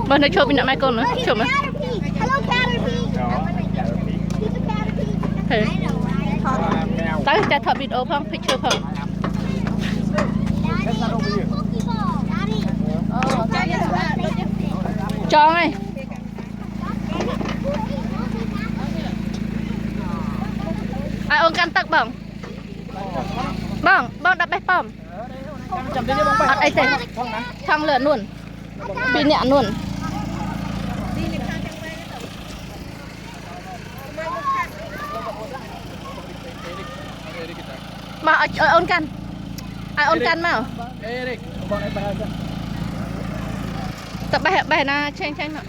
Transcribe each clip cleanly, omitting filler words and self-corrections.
Bên đây chụp bên này con nữa, chụp mà. Tới cho thợ video phong, picture phong. Cho này. Ai ôn căn tắc bỏng. Bỏng đập bếp bỏng. Ở đây thế. Thằng lợn luôn. Bị nhẹ luôn. Mà ở ôn căn. Ai ôn căn mà. Tập bài na tranh mà.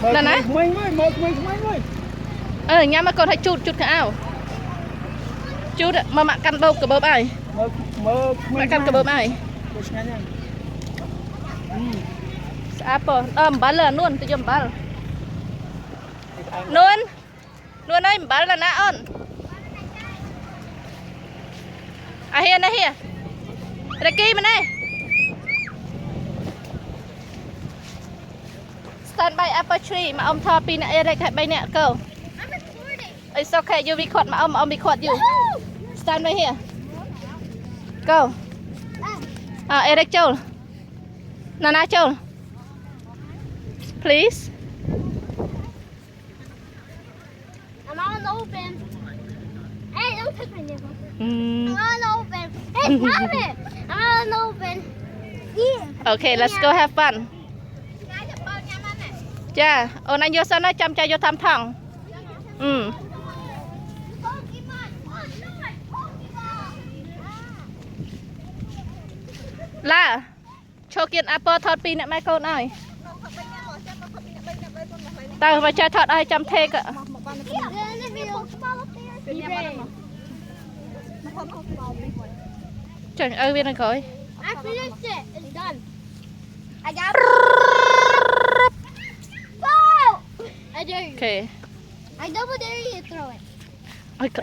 Là nè. Nhà mà con hãy chút cái áo. Chút mà mạ căn bầu cái bơm ai. Mạ căn cái bơm ai. Apple, bál là luôn, tôi chấm bál. Luôn ơi, bál là nã ơn. Here. Ricky mà này. Stand by apple tree mà ông thò pin Eric hãy bay nè câu. It's okay, you record mà ông record you. Stand by here. Go. Eric Joel. Nana Joel. Please. I'm on open. Hey, don't touch my nipple. I'm on open. Hey, stop it. I'm on open. Okay, let's go have fun. Cha, ôn anh vô sân nó chăm cha vô thăm thằng. Là cho kiện apple thọt pin nè mấy con ơi. Tao và cha thọt ai chăm thê cả. Trời ơi viên này coi. I finished it. It's done. I got I dare you. Okay. I double dare you to throw it.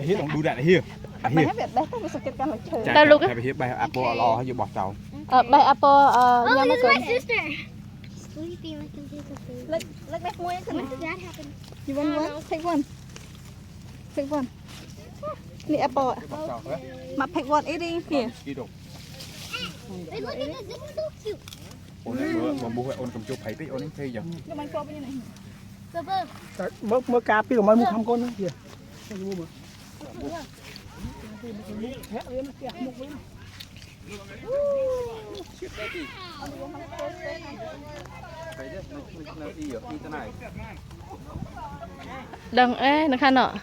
Here, don't do that here. Here. Tao lúc á. Have here by apple lo hay bỏ tàu. Bài apple Oh, nhà mấy this is con. my sister. Sleepy like a little baby. Look back more. When did that happen? You want one? Take one. Take one. The apple. Ma pick one. Eat it here. Đi đâu? Wait, look at this. This is so cute. Ôn mà bố ôn cầm chụp thấy tí ôn thấy giờ. Go, go. Mơ cà phê của mấy mua thăm con nữa kìa. Đừng nó khăn nọ.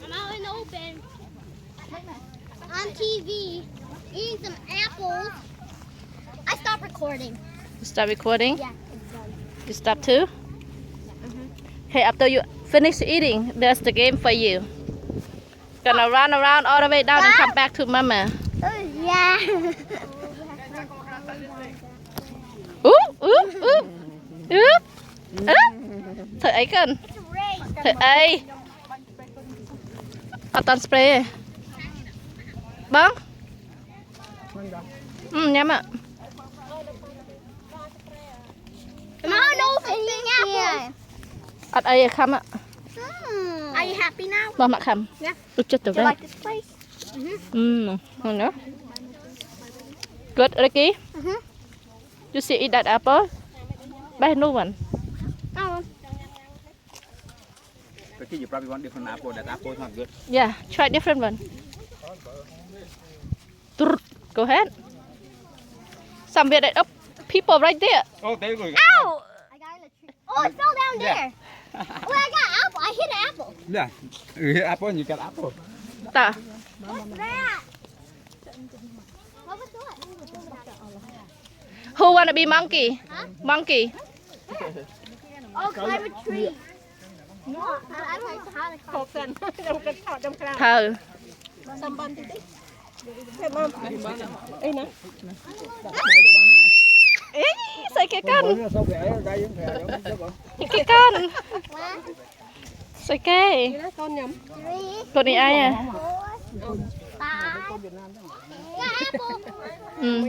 I'm out in the open. On TV, eating some apples. I stopped recording. Stop recording. Yeah, it's done. You stop too. Okay, after you finish eating, there's the game for you. Gonna run around all the way down and come back to mama. Oh, yeah. Thử ấy cần. It's a race. Thử ấy. Toàn spray. Băng. Nhắm ạ. I'm out in the open eating apples. Ở đây khăm ạ. Are you happy now? Băng mạ khăm. Yeah. Út chết từ Do you đây. like this place? Ngon nữa. Good, Ricky. You see eat that apple? Buy a new one. Oh. Ricky, you probably want different apple. That apple is not good. Yeah, try different one. Go ahead. Some of it up. People right there. Oh, there you go. Ow! I got in a tree. Oh, it fell down there. Oh, I got apple. I hit an apple. Yeah. Here apple and you got apple. Ta. What's that? What was that? Who wanna be monkey? Huh? Monkey. Oh, climb a tree. No, I don't know how to climb. 6 cent. Don't get caught. Don't climb. Thờ. Sampan tí tí. Hey, mom. Ê nè. Ý, xài cái con. Sao kẻ đây vẫn kẻ đó. Cái con. okay. Con này ai à? Bye. Yeah, apple. Ừ.